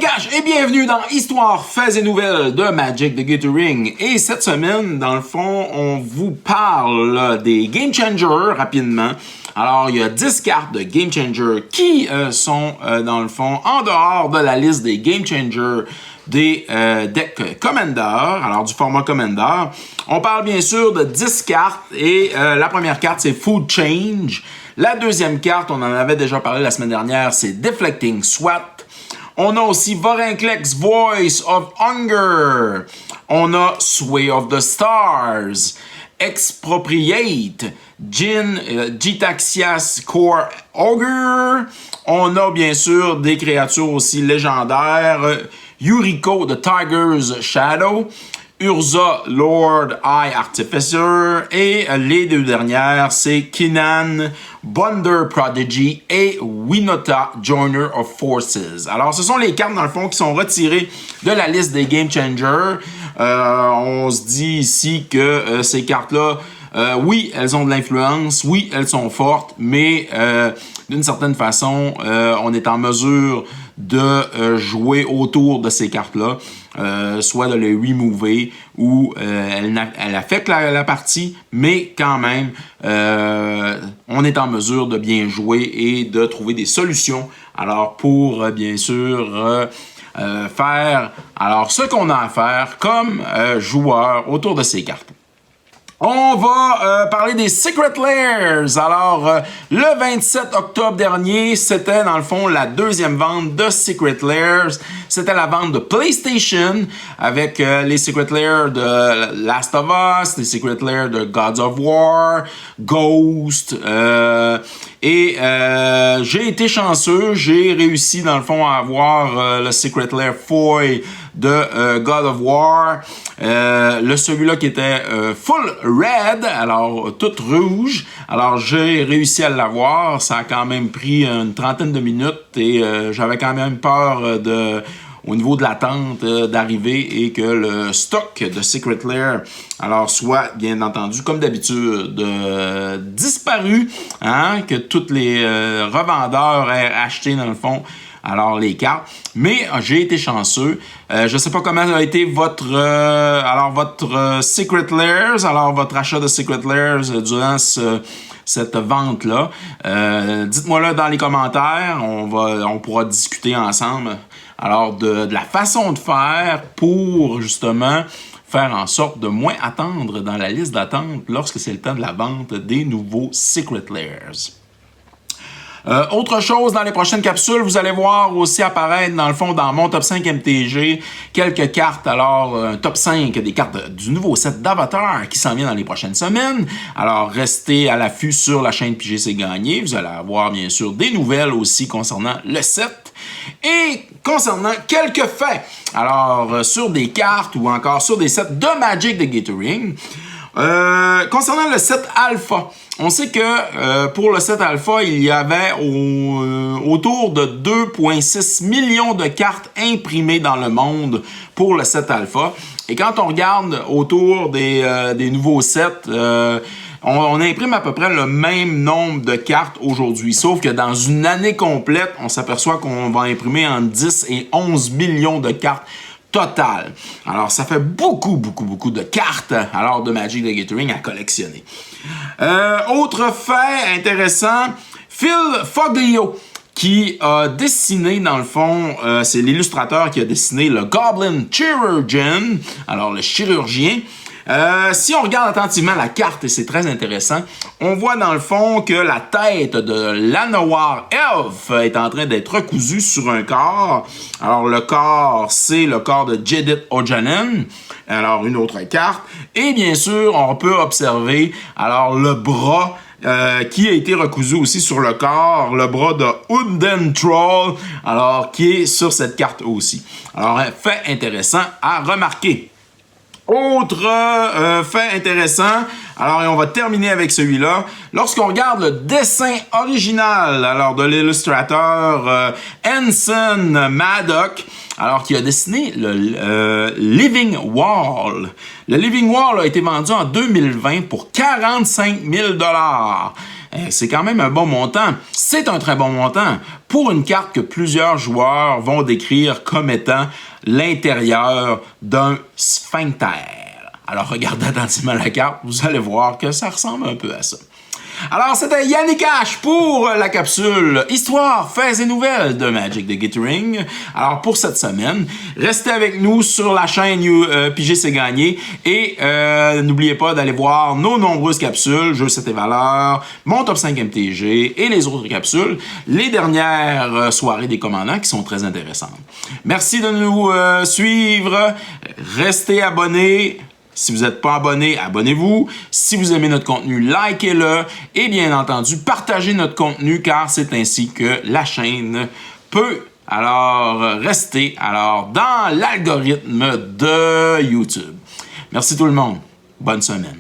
Cash et bienvenue dans Histoire, Faits et Nouvelles de Magic the Gathering. Et cette semaine, dans le fond, on vous parle des Game Changers rapidement. Alors, il y a 10 cartes de Game Changer qui sont, dans le fond, en dehors de la liste des Game Changers des decks Commander, alors du format Commander. On parle bien sûr de 10 cartes et la première carte, c'est Food Change. La deuxième carte, on en avait déjà parlé la semaine dernière, c'est Deflecting Swat. On a aussi Vorinclex, Voice of Hunger. On a Sway of the Stars. Expropriate. Gitaxias Core Ogre. On a bien sûr des créatures aussi légendaires. Yuriko the Tiger's Shadow. Urza Lord Eye Artificer. Et les deux dernières, c'est Kinan Bonder Prodigy et Winota Joiner of Forces. Alors, ce sont les cartes, dans le fond, qui sont retirées de la liste des Game Changers. On se dit ici que ces cartes-là, oui, elles ont de l'influence, oui, elles sont fortes, mais d'une certaine façon, on est en mesure de jouer autour de ces cartes-là, soit de les remover ou elle affecte la partie, mais quand même, on est en mesure de bien jouer et de trouver des solutions. Alors pour bien sûr faire alors ce qu'on a à faire comme joueur autour de ces cartes. On va parler des Secret Lairs. Alors, le 27 octobre dernier, c'était dans le fond la deuxième vente de Secret Lairs. C'était la vente de PlayStation avec les Secret Lairs de Last of Us, les Secret Lairs de Gods of War, Ghost. Et j'ai été chanceux, j'ai réussi dans le fond à avoir le Secret Lair Foil de God of War. Celui-là qui était full red, alors tout rouge. Alors j'ai réussi à l'avoir. Ça a quand même pris une trentaine de minutes et j'avais quand même peur au niveau de l'attente d'arriver et que le stock de Secret Lair alors soit bien entendu comme d'habitude disparu, hein, que tous les revendeurs aient acheté dans le fond alors les cartes, mais j'ai été chanceux. Je sais pas comment a été votre Secret Lairs, alors votre achat de Secret Lairs durant cette vente-là. Dites-moi-le dans les commentaires, on pourra discuter ensemble. Alors de la façon de faire pour justement faire en sorte de moins attendre dans la liste d'attente lorsque c'est le temps de la vente des nouveaux Secret Lairs. Autre chose, dans les prochaines capsules, vous allez voir aussi apparaître, dans le fond, dans mon top 5 MTG, quelques cartes, alors un top 5 des cartes du nouveau set d'Avatar qui s'en vient dans les prochaines semaines. Alors, restez à l'affût sur la chaîne PGC Gagné. Vous allez avoir, bien sûr, des nouvelles aussi concernant le set. Et concernant quelques faits, alors sur des cartes ou encore sur des sets de Magic the Gathering, concernant le set Alpha, on sait que pour le set Alpha, il y avait autour de 2,6 millions de cartes imprimées dans le monde pour le set Alpha. Et quand on regarde autour des nouveaux sets, on imprime à peu près le même nombre de cartes aujourd'hui. Sauf que dans une année complète, on s'aperçoit qu'on va imprimer entre 10 et 11 millions de cartes total. Alors, ça fait beaucoup de cartes alors de Magic the Gathering à collectionner. Autre fait intéressant, Phil Foglio qui a dessiné, dans le fond, c'est l'illustrateur qui a dessiné le Goblin Chirurgeon, alors le chirurgien. Si on regarde attentivement la carte, et c'est très intéressant, on voit dans le fond que la tête de l'Anowar Elf est en train d'être recousue sur un corps. Alors le corps, c'est le corps de Jedith Ojanen. Alors une autre carte. Et bien sûr, on peut observer alors le bras qui a été recousu aussi sur le corps, le bras de Unden Troll, alors qui est sur cette carte aussi. Alors un fait intéressant à remarquer. Autre fait intéressant, alors et on va terminer avec celui-là. Lorsqu'on regarde le dessin original alors de l'illustrateur Anson Maddock, alors qui a dessiné le Living Wall. Le Living Wall a été vendu en 2020 pour 45 000 $. C'est quand même un bon montant. C'est un très bon montant pour une carte que plusieurs joueurs vont décrire comme étant l'intérieur d'un sphincter. Alors regardez attentivement la carte, vous allez voir que ça ressemble un peu à ça. Alors, c'était Yannick H pour la capsule Histoire, faits et nouvelles de Magic the Gathering. Alors, pour cette semaine, restez avec nous sur la chaîne Piger c'est gagné et n'oubliez pas d'aller voir nos nombreuses capsules, Jeux 7 et valeurs, mon top 5 MTG et les autres capsules, les dernières soirées des commandants qui sont très intéressantes. Merci de nous suivre, restez abonnés. Si vous n'êtes pas abonné, abonnez-vous. Si vous aimez notre contenu, likez-le. Et bien entendu, partagez notre contenu car c'est ainsi que la chaîne peut rester dans l'algorithme de YouTube. Merci tout le monde. Bonne semaine.